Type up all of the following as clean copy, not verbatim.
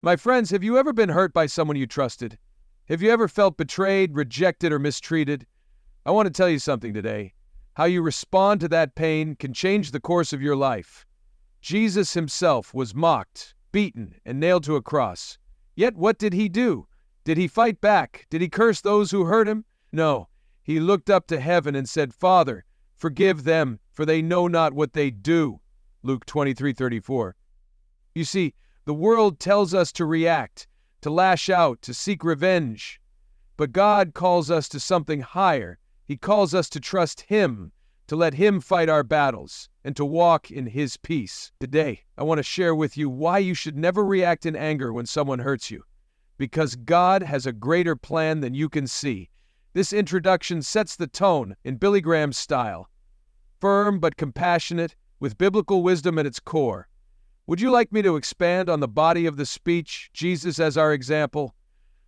My friends, have you ever been hurt by someone you trusted? Have you ever felt betrayed, rejected, or mistreated? I want to tell you something today. How you respond to that pain can change the course of your life. Jesus himself was mocked, beaten, and nailed to a cross. Yet what did he do? Did he fight back? Did he curse those who hurt him? No. He looked up to heaven and said, "Father, forgive them, for they know not what they do." Luke 23:34. You see, the world tells us to react, to lash out, to seek revenge. But God calls us to something higher. He calls us to trust Him, to let Him fight our battles, and to walk in His peace. Today, I want to share with you why you should never react in anger when someone hurts you. Because God has a greater plan than you can see. This introduction sets the tone in Billy Graham's style. Firm but compassionate, with biblical wisdom at its core. Would you like me to expand on the body of the speech, Jesus as our example?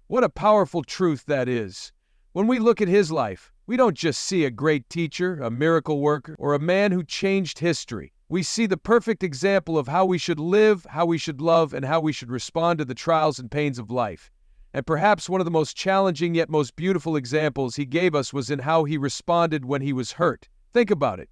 What a powerful truth that is. When we look at his life, we don't just see a great teacher, a miracle worker, or a man who changed history. We see the perfect example of how we should live, how we should love, and how we should respond to the trials and pains of life. And perhaps one of the most challenging yet most beautiful examples he gave us was in how he responded when he was hurt. Think about it.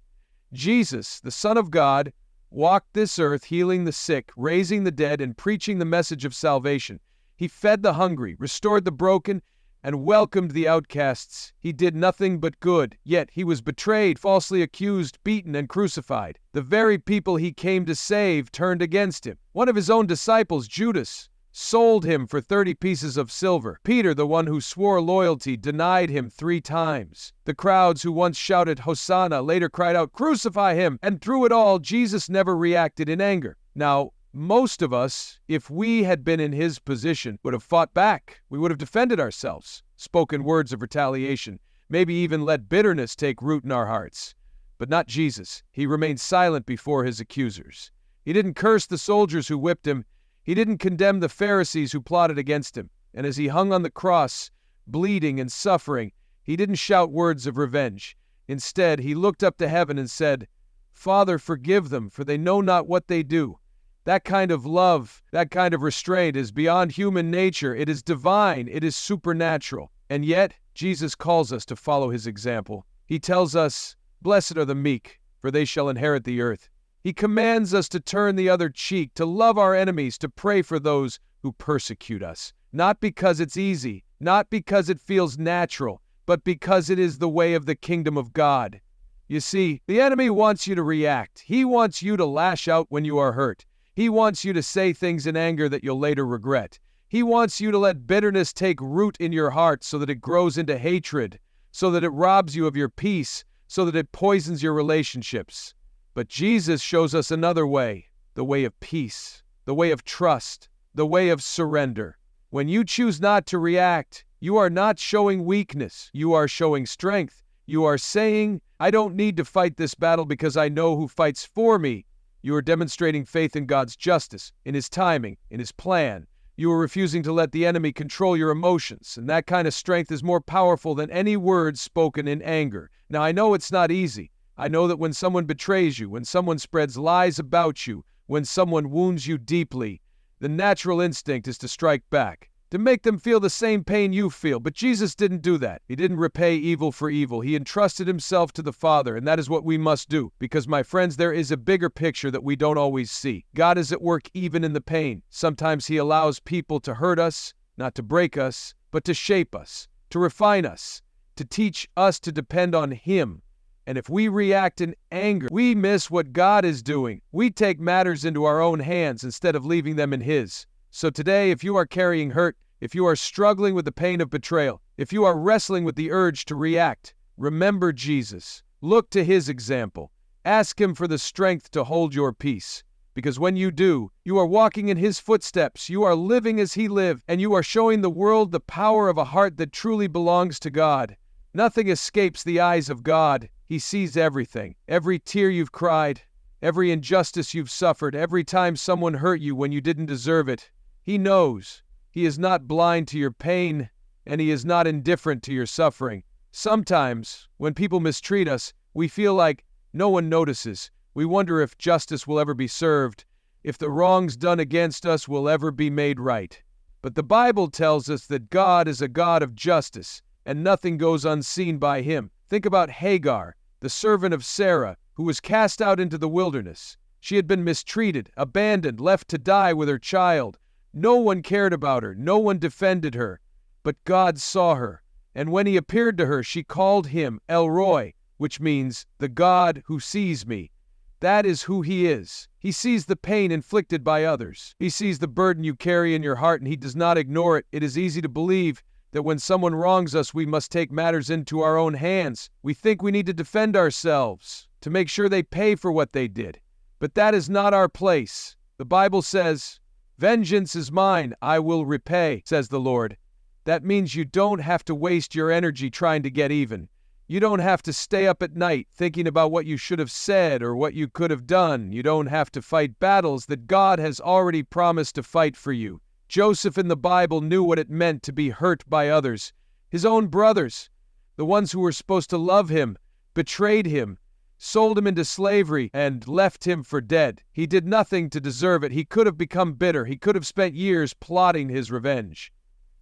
Jesus, the Son of God, walked this earth healing the sick, raising the dead, and preaching the message of salvation. He fed the hungry, restored the broken, and welcomed the outcasts. He did nothing but good, yet he was betrayed, falsely accused, beaten, and crucified. The very people he came to save turned against him. One of his own disciples, Judas, sold him for 30 pieces of silver. Peter, the one who swore loyalty, denied him 3 times. The crowds who once shouted, "Hosanna," later cried out, "Crucify him!" And through it all, Jesus never reacted in anger. Now, most of us, if we had been in his position, would have fought back. We would have defended ourselves, spoken words of retaliation, maybe even let bitterness take root in our hearts. But not Jesus. He remained silent before his accusers. He didn't curse the soldiers who whipped him. He didn't condemn the Pharisees who plotted against him. And as he hung on the cross, bleeding and suffering, he didn't shout words of revenge. Instead, he looked up to heaven and said, "Father, forgive them, for they know not what they do." That kind of love, that kind of restraint is beyond human nature. It is divine. It is supernatural. And yet, Jesus calls us to follow his example. He tells us, "Blessed are the meek, for they shall inherit the earth." He commands us to turn the other cheek, to love our enemies, to pray for those who persecute us. Not because it's easy, not because it feels natural, but because it is the way of the kingdom of God. You see, the enemy wants you to react. He wants you to lash out when you are hurt. He wants you to say things in anger that you'll later regret. He wants you to let bitterness take root in your heart so that it grows into hatred, so that it robs you of your peace, so that it poisons your relationships. But Jesus shows us another way, the way of peace, the way of trust, the way of surrender. When you choose not to react, you are not showing weakness. You are showing strength. You are saying, "I don't need to fight this battle because I know who fights for me." You are demonstrating faith in God's justice, in his timing, in his plan. You are refusing to let the enemy control your emotions, and that kind of strength is more powerful than any words spoken in anger. Now, I know it's not easy. I know that when someone betrays you, when someone spreads lies about you, when someone wounds you deeply, the natural instinct is to strike back, to make them feel the same pain you feel. But Jesus didn't do that. He didn't repay evil for evil. He entrusted himself to the Father, and that is what we must do. Because, my friends, there is a bigger picture that we don't always see. God is at work even in the pain. Sometimes he allows people to hurt us, not to break us, but to shape us, to refine us, to teach us to depend on him. And if we react in anger, we miss what God is doing. We take matters into our own hands instead of leaving them in his. So today, if you are carrying hurt, if you are struggling with the pain of betrayal, if you are wrestling with the urge to react, remember Jesus. Look to his example. Ask him for the strength to hold your peace. Because when you do, you are walking in his footsteps, you are living as he lived, and you are showing the world the power of a heart that truly belongs to God. Nothing escapes the eyes of God. He sees everything. Every tear you've cried, every injustice you've suffered, every time someone hurt you when you didn't deserve it. He knows. He is not blind to your pain, and he is not indifferent to your suffering. Sometimes, when people mistreat us, we feel like no one notices. We wonder if justice will ever be served. if the wrongs done against us will ever be made right. But the Bible tells us that God is a God of justice, and nothing goes unseen by him. Think about Hagar, the servant of Sarah, who was cast out into the wilderness. She had been mistreated, abandoned, left to die with her child. No one cared about her, no one defended her. But God saw her, and when he appeared to her, she called him El Roi, which means the God who sees me. That is who he is. He sees the pain inflicted by others. He sees the burden you carry in your heart, and he does not ignore it. It is easy to believe that when someone wrongs us, we must take matters into our own hands. We think we need to defend ourselves, to make sure they pay for what they did. But that is not our place. The Bible says, "Vengeance is mine, I will repay," says the Lord. That means you don't have to waste your energy trying to get even. You don't have to stay up at night thinking about what you should have said or what you could have done. You don't have to fight battles that God has already promised to fight for you. Joseph in the Bible knew what it meant to be hurt by others. His own brothers, the ones who were supposed to love him, betrayed him, sold him into slavery, and left him for dead. He did nothing to deserve it. He could have become bitter. He could have spent years plotting his revenge.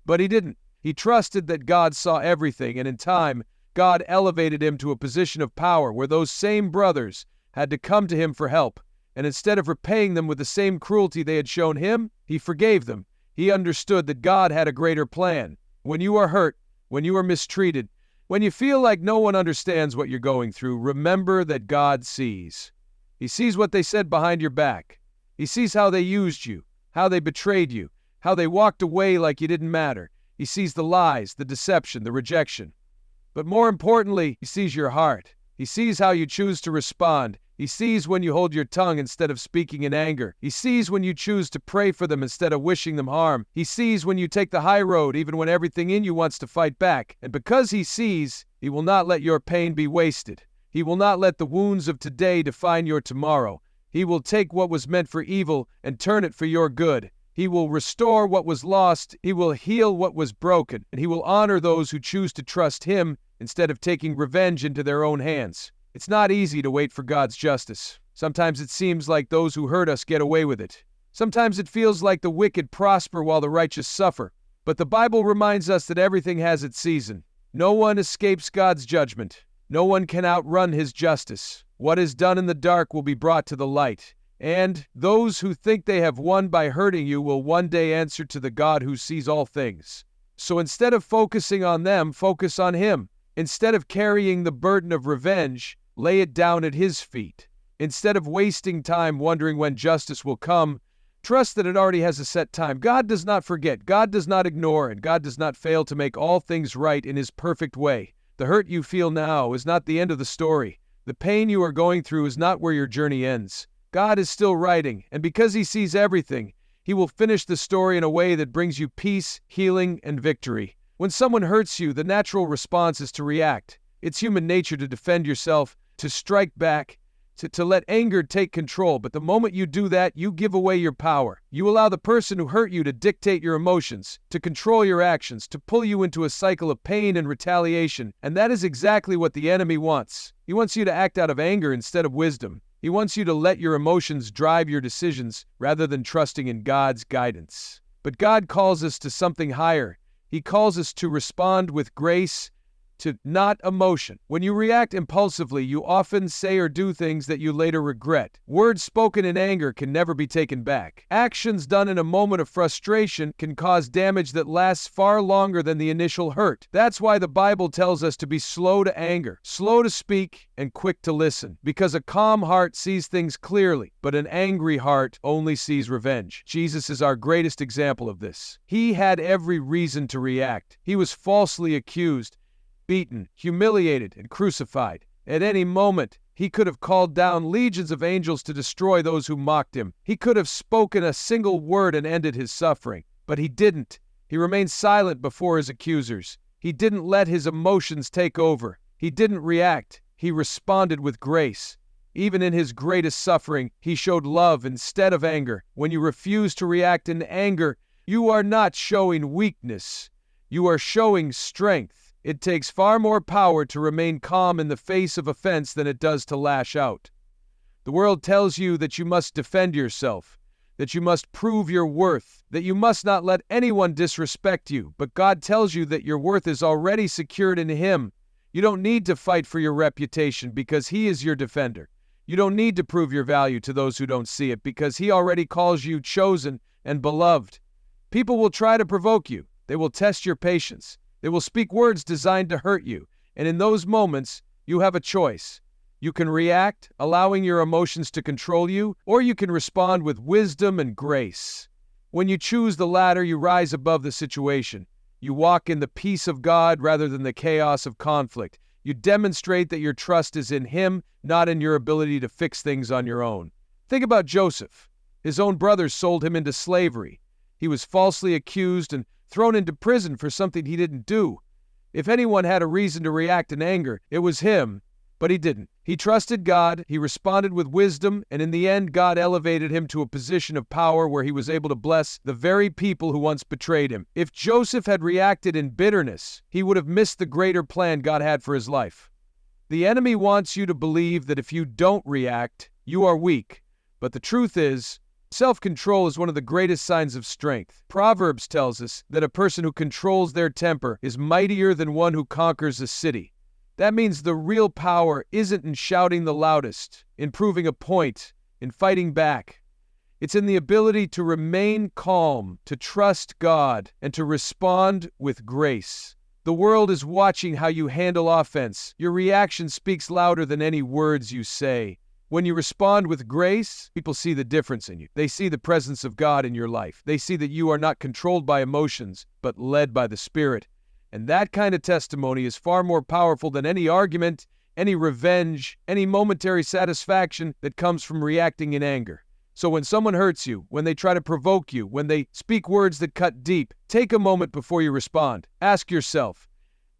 But he didn't. He trusted that God saw everything, and in time, God elevated him to a position of power where those same brothers had to come to him for help. And instead of repaying them with the same cruelty they had shown him, he forgave them. He understood that God had a greater plan. When you are hurt, when you are mistreated, when you feel like no one understands what you're going through, remember that God sees. He sees what they said behind your back. He sees how they used you, how they betrayed you, how they walked away like you didn't matter. He sees the lies, the deception, the rejection. But more importantly, he sees your heart. He sees how you choose to respond. He sees when you hold your tongue instead of speaking in anger. He sees when you choose to pray for them instead of wishing them harm. He sees when you take the high road even when everything in you wants to fight back. And because he sees, he will not let your pain be wasted. He will not let the wounds of today define your tomorrow. He will take what was meant for evil and turn it for your good. He will restore what was lost, he will heal what was broken, and he will honor those who choose to trust him instead of taking revenge into their own hands. It's not easy to wait for God's justice. Sometimes it seems like those who hurt us get away with it. Sometimes it feels like the wicked prosper while the righteous suffer. But the Bible reminds us that everything has its season. No one escapes God's judgment. No one can outrun his justice. What is done in the dark will be brought to the light. And those who think they have won by hurting you will one day answer to the God who sees all things. So instead of focusing on them, focus on him. Instead of carrying the burden of revenge, lay it down at his feet. Instead of wasting time wondering when justice will come, trust that it already has a set time. God does not forget, God does not ignore, and God does not fail to make all things right in his perfect way. The hurt you feel now is not the end of the story. The pain you are going through is not where your journey ends. God is still writing, and because he sees everything, he will finish the story in a way that brings you peace, healing, and victory. When someone hurts you, the natural response is to react. It's human nature to defend yourself, to strike back, to let anger take control. But the moment you do that, you give away your power. You allow the person who hurt you to dictate your emotions, to control your actions, to pull you into a cycle of pain and retaliation. And that is exactly what the enemy wants. He wants you to act out of anger instead of wisdom. He wants you to let your emotions drive your decisions rather than trusting in God's guidance. But God calls us to something higher. He calls us to respond with grace, to not emotion. When you react impulsively, you often say or do things that you later regret. Words spoken in anger can never be taken back. Actions done in a moment of frustration can cause damage that lasts far longer than the initial hurt. That's why the Bible tells us to be slow to anger, slow to speak, and quick to listen. Because a calm heart sees things clearly, but an angry heart only sees revenge. Jesus is our greatest example of this. He had every reason to react. He was falsely accused, beaten, humiliated, and crucified. At any moment, he could have called down legions of angels to destroy those who mocked him. He could have spoken a single word and ended his suffering. But he didn't. He remained silent before his accusers. He didn't let his emotions take over. He didn't react. He responded with grace. Even in his greatest suffering, he showed love instead of anger. When you refuse to react in anger, you are not showing weakness. You are showing strength. It takes far more power to remain calm in the face of offense than it does to lash out. The world tells you that you must defend yourself. that you must prove your worth, that you must not let anyone disrespect you, but God tells you that your worth is already secured in Him. You don't need to fight for your reputation because He is your defender. You don't need to prove your value to those who don't see it because He already calls you chosen and beloved. People will try to provoke you. They will test your patience. They will speak words designed to hurt you. And in those moments, you have a choice. You can react, allowing your emotions to control you, or you can respond with wisdom and grace. When you choose the latter, you rise above the situation. You walk in the peace of God rather than the chaos of conflict. You demonstrate that your trust is in Him, not in your ability to fix things on your own. Think about Joseph. His own brothers sold him into slavery. He was falsely accused and thrown into prison for something he didn't do. If anyone had a reason to react in anger, it was him, but he didn't. He trusted God, he responded with wisdom, and in the end, God elevated him to a position of power where he was able to bless the very people who once betrayed him. If Joseph had reacted in bitterness, he would have missed the greater plan God had for his life. The enemy wants you to believe that if you don't react, you are weak. But the truth is, self-control is one of the greatest signs of strength. Proverbs tells us that a person who controls their temper is mightier than one who conquers a city. That means the real power isn't in shouting the loudest, in proving a point, in fighting back. It's in the ability to remain calm, to trust God, and to respond with grace. The world is watching how you handle offense. Your reaction speaks louder than any words you say. When you respond with grace, people see the difference in you. They see the presence of God in your life. They see that you are not controlled by emotions, but led by the Spirit. And that kind of testimony is far more powerful than any argument, any revenge, any momentary satisfaction that comes from reacting in anger. So when someone hurts you, when they try to provoke you, when they speak words that cut deep, take a moment before you respond. Ask yourself,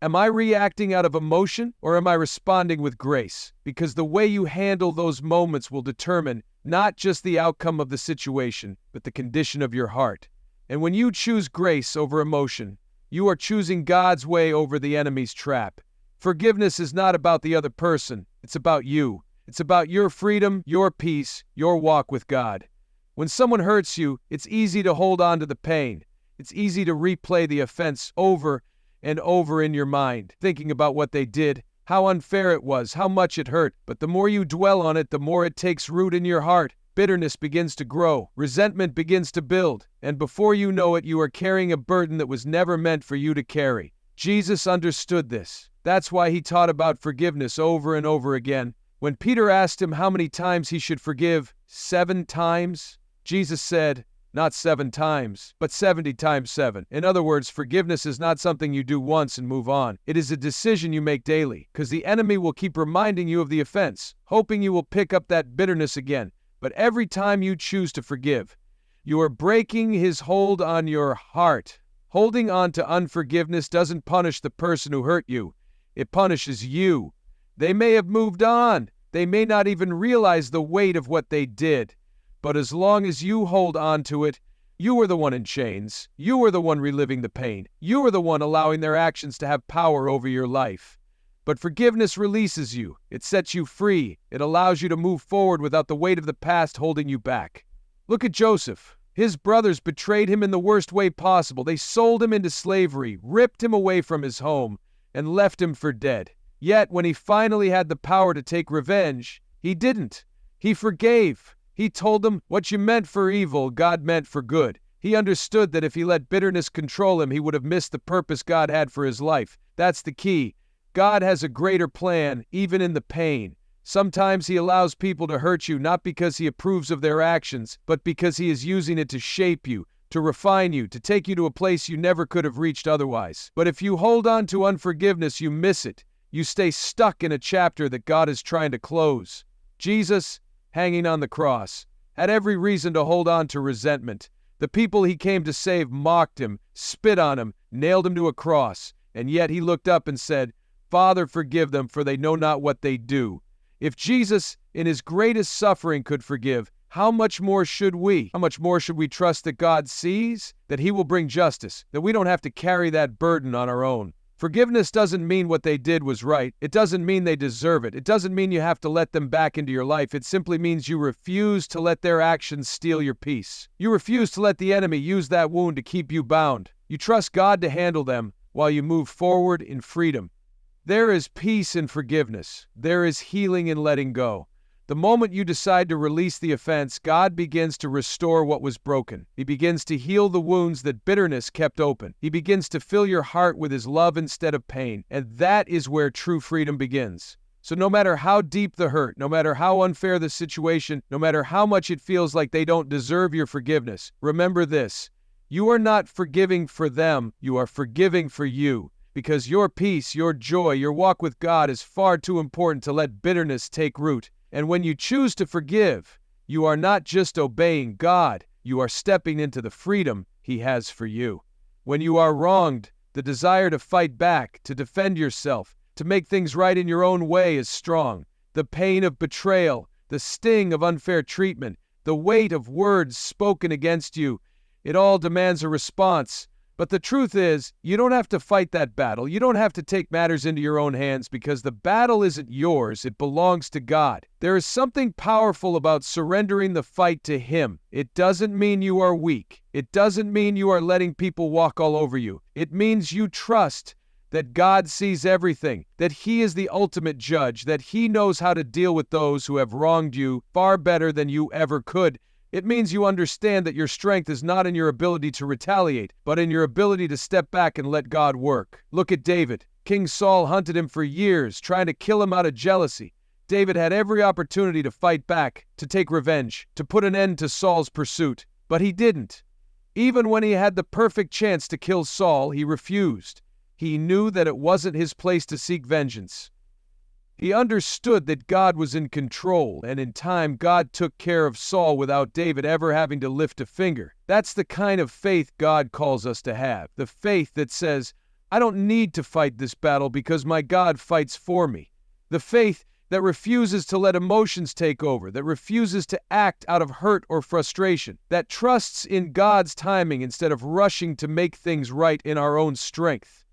am I reacting out of emotion or am I responding with grace? Because the way you handle those moments will determine not just the outcome of the situation, but the condition of your heart. And when you choose grace over emotion, you are choosing God's way over the enemy's trap. Forgiveness is not about the other person. It's about you. It's about your freedom, your peace, your walk with God. When someone hurts you, it's easy to hold on to the pain. It's easy to replay the offense over and over in your mind, thinking about what they did, how unfair it was, how much it hurt. But the more you dwell on it, the more it takes root in your heart. Bitterness begins to grow, resentment begins to build, and before you know it, you are carrying a burden that was never meant for you to carry. Jesus understood this. That's why He taught about forgiveness over and over again. When Peter asked Him how many times he should forgive, 7 times, Jesus said, not 7 times, but 70 times 7. In other words, forgiveness is not something you do once and move on. It is a decision you make daily, because the enemy will keep reminding you of the offense, hoping you will pick up that bitterness again. But every time you choose to forgive, you are breaking his hold on your heart. Holding on to unforgiveness doesn't punish the person who hurt you. It punishes you. They may have moved on. They may not even realize the weight of what they did. But as long as you hold on to it, you are the one in chains. You are the one reliving the pain. You are the one allowing their actions to have power over your life. But forgiveness releases you. It sets you free. It allows you to move forward without the weight of the past holding you back. Look at Joseph. His brothers betrayed him in the worst way possible. They sold him into slavery, ripped him away from his home, and left him for dead. Yet when he finally had the power to take revenge, he didn't. He forgave. He told them, what you meant for evil, God meant for good. He understood that if he let bitterness control him, he would have missed the purpose God had for his life. That's the key. God has a greater plan, even in the pain. Sometimes He allows people to hurt you, not because He approves of their actions, but because He is using it to shape you, to refine you, to take you to a place you never could have reached otherwise. But if you hold on to unforgiveness, you miss it. You stay stuck in a chapter that God is trying to close. Jesus, hanging on the cross, had every reason to hold on to resentment. The people He came to save mocked Him, spit on Him, nailed Him to a cross, and yet He looked up and said, Father, forgive them, for they know not what they do. If Jesus, in His greatest suffering, could forgive, how much more should we? How much more should we trust that God sees, that He will bring justice, that we don't have to carry that burden on our own? Forgiveness doesn't mean what they did was right. It doesn't mean they deserve it. It doesn't mean you have to let them back into your life. It simply means you refuse to let their actions steal your peace. You refuse to let the enemy use that wound to keep you bound. You trust God to handle them while you move forward in freedom. There is peace in forgiveness. There is healing in letting go. The moment you decide to release the offense, God begins to restore what was broken. He begins to heal the wounds that bitterness kept open. He begins to fill your heart with His love instead of pain. And that is where true freedom begins. So no matter how deep the hurt, no matter how unfair the situation, no matter how much it feels like they don't deserve your forgiveness, remember this: you are not forgiving for them, you are forgiving for you. Because your peace, your joy, your walk with God is far too important to let bitterness take root. And when you choose to forgive, you are not just obeying God, you are stepping into the freedom He has for you. When you are wronged, the desire to fight back, to defend yourself, to make things right in your own way is strong. The pain of betrayal, the sting of unfair treatment, the weight of words spoken against you, it all demands a response. But the truth is, you don't have to fight that battle. You don't have to take matters into your own hands because the battle isn't yours. It belongs to God. There is something powerful about surrendering the fight to Him. It doesn't mean you are weak. It doesn't mean you are letting people walk all over you. It means you trust that God sees everything, that He is the ultimate judge, that He knows how to deal with those who have wronged you far better than you ever could. It means you understand that your strength is not in your ability to retaliate, but in your ability to step back and let God work. Look at David. King Saul hunted him for years, trying to kill him out of jealousy. David had every opportunity to fight back, to take revenge, to put an end to Saul's pursuit, but he didn't. Even when he had the perfect chance to kill Saul, he refused. He knew that it wasn't his place to seek vengeance. He understood that God was in control, and in time God took care of Saul without David ever having to lift a finger. That's the kind of faith God calls us to have. The faith that says, I don't need to fight this battle because my God fights for me. The faith that refuses to let emotions take over, that refuses to act out of hurt or frustration, that trusts in God's timing instead of rushing to make things right in our own strength.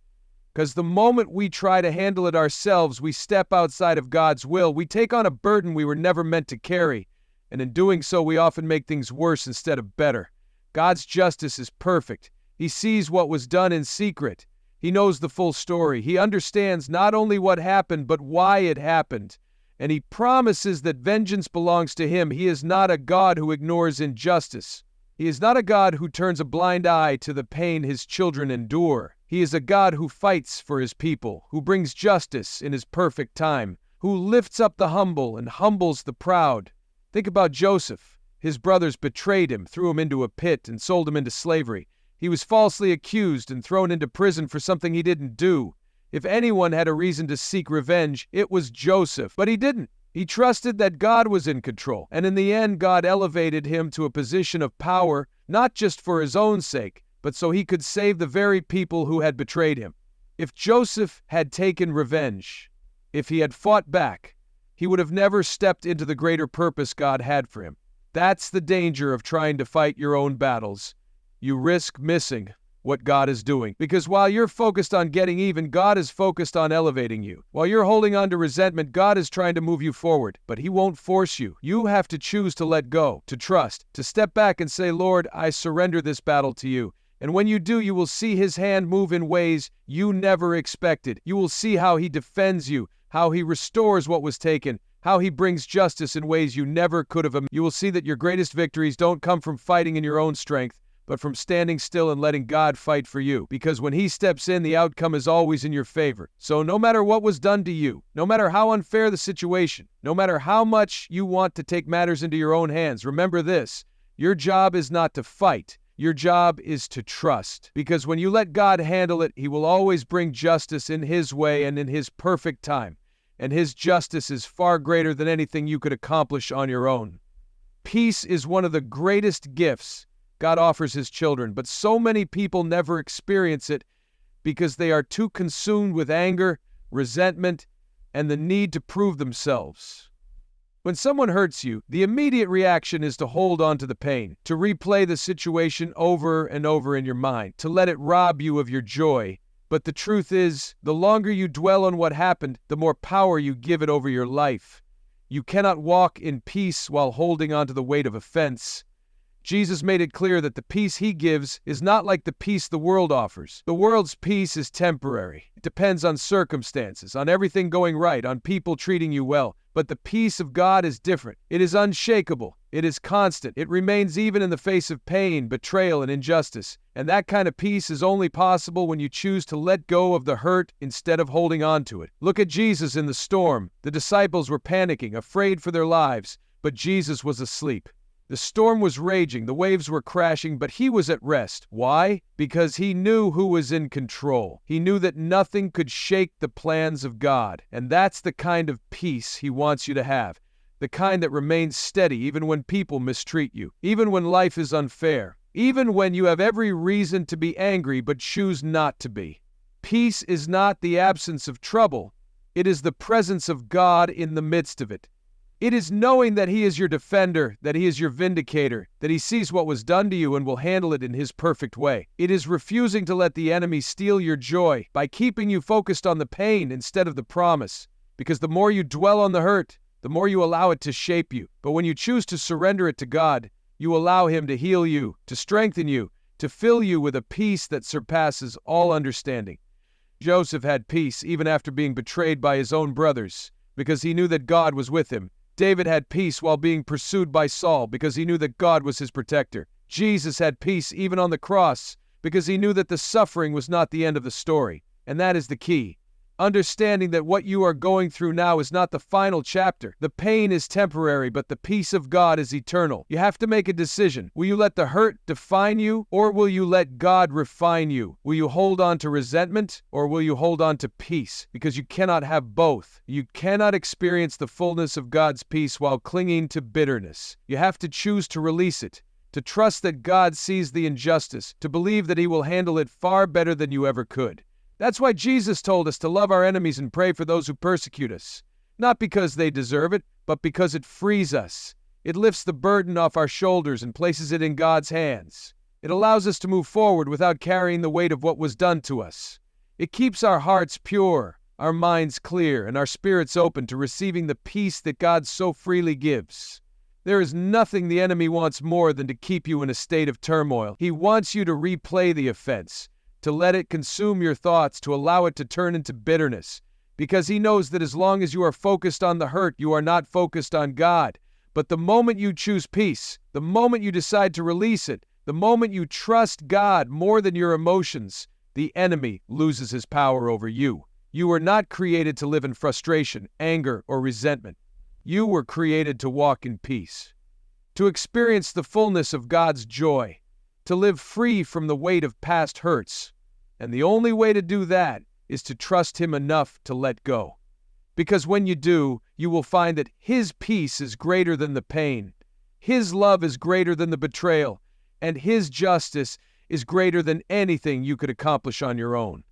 Because the moment we try to handle it ourselves, we step outside of God's will. We take on a burden we were never meant to carry. And in doing so, we often make things worse instead of better. God's justice is perfect. He sees what was done in secret. He knows the full story. He understands not only what happened, but why it happened. And He promises that vengeance belongs to Him. He is not a God who ignores injustice. He is not a God who turns a blind eye to the pain His children endure. He is a God who fights for His people, who brings justice in His perfect time, who lifts up the humble and humbles the proud. Think about Joseph. His brothers betrayed him, threw him into a pit, and sold him into slavery. He was falsely accused and thrown into prison for something he didn't do. If anyone had a reason to seek revenge, it was Joseph, but he didn't. He trusted that God was in control, and in the end, God elevated him to a position of power, not just for his own sake, but so he could save the very people who had betrayed him. If Joseph had taken revenge, if he had fought back, he would have never stepped into the greater purpose God had for him. That's the danger of trying to fight your own battles. You risk missing what God is doing. Because while you're focused on getting even, God is focused on elevating you. While you're holding on to resentment, God is trying to move you forward, but He won't force you. You have to choose to let go, to trust, to step back and say, Lord, I surrender this battle to You. And when you do, you will see His hand move in ways you never expected. You will see how He defends you, how He restores what was taken, how He brings justice in ways you never could have imagined. You will see that your greatest victories don't come from fighting in your own strength, but from standing still and letting God fight for you. Because when He steps in, the outcome is always in your favor. So no matter what was done to you, no matter how unfair the situation, no matter how much you want to take matters into your own hands, remember this: your job is not to fight. Your job is to trust. Because when you let God handle it, He will always bring justice in His way and in His perfect time. And His justice is far greater than anything you could accomplish on your own. Peace is one of the greatest gifts God offers His children, but so many people never experience it because they are too consumed with anger, resentment, and the need to prove themselves. When someone hurts you, the immediate reaction is to hold on to the pain, to replay the situation over and over in your mind, to let it rob you of your joy But the truth is, the longer you dwell on what happened, the more power you give it over your life. You cannot walk in peace while holding on to the weight of offense. Jesus made it clear that the peace he gives is not like the peace the world offers. The world's peace is temporary. It depends on circumstances, on everything going right, on people treating you well. But the peace of God is different. It is unshakable. It is constant. It remains even in the face of pain, betrayal, and injustice. And that kind of peace is only possible when you choose to let go of the hurt instead of holding on to it. Look at Jesus in the storm. The disciples were panicking, afraid for their lives, but Jesus was asleep. The storm was raging, the waves were crashing, but he was at rest. Why? Because he knew who was in control. He knew that nothing could shake the plans of God. And that's the kind of peace he wants you to have. The kind that remains steady even when people mistreat you, even when life is unfair, even when you have every reason to be angry but choose not to be. Peace is not the absence of trouble. It is the presence of God in the midst of it. It is knowing that he is your defender, that he is your vindicator, that he sees what was done to you and will handle it in his perfect way. It is refusing to let the enemy steal your joy by keeping you focused on the pain instead of the promise. Because the more you dwell on the hurt, the more you allow it to shape you. But when you choose to surrender it to God, you allow him to heal you, to strengthen you, to fill you with a peace that surpasses all understanding. Joseph had peace even after being betrayed by his own brothers, because he knew that God was with him. David had peace while being pursued by Saul because he knew that God was his protector. Jesus had peace even on the cross because he knew that the suffering was not the end of the story. And that is the key. Understanding that what you are going through now is not the final chapter. The pain is temporary, but the peace of God is eternal. You have to make a decision. Will you let the hurt define you, or will you let God refine you? Will you hold on to resentment, or will you hold on to peace? Because you cannot have both. You cannot experience the fullness of God's peace while clinging to bitterness. You have to choose to release it, to trust that God sees the injustice, to believe that he will handle it far better than you ever could. That's why Jesus told us to love our enemies and pray for those who persecute us. Not because they deserve it, but because it frees us. It lifts the burden off our shoulders and places it in God's hands. It allows us to move forward without carrying the weight of what was done to us. It keeps our hearts pure, our minds clear, and our spirits open to receiving the peace that God so freely gives. There is nothing the enemy wants more than to keep you in a state of turmoil. He wants you to replay the offense, to let it consume your thoughts, to allow it to turn into bitterness, because he knows that as long as you are focused on the hurt, you are not focused on God. But the moment you choose peace, the moment you decide to release it, the moment you trust God more than your emotions, the enemy loses his power over you. You were not created to live in frustration, anger, or resentment. You were created to walk in peace, to experience the fullness of God's joy, to live free from the weight of past hurts. And the only way to do that is to trust him enough to let go. Because when you do, you will find that his peace is greater than the pain, his love is greater than the betrayal, and his justice is greater than anything you could accomplish on your own.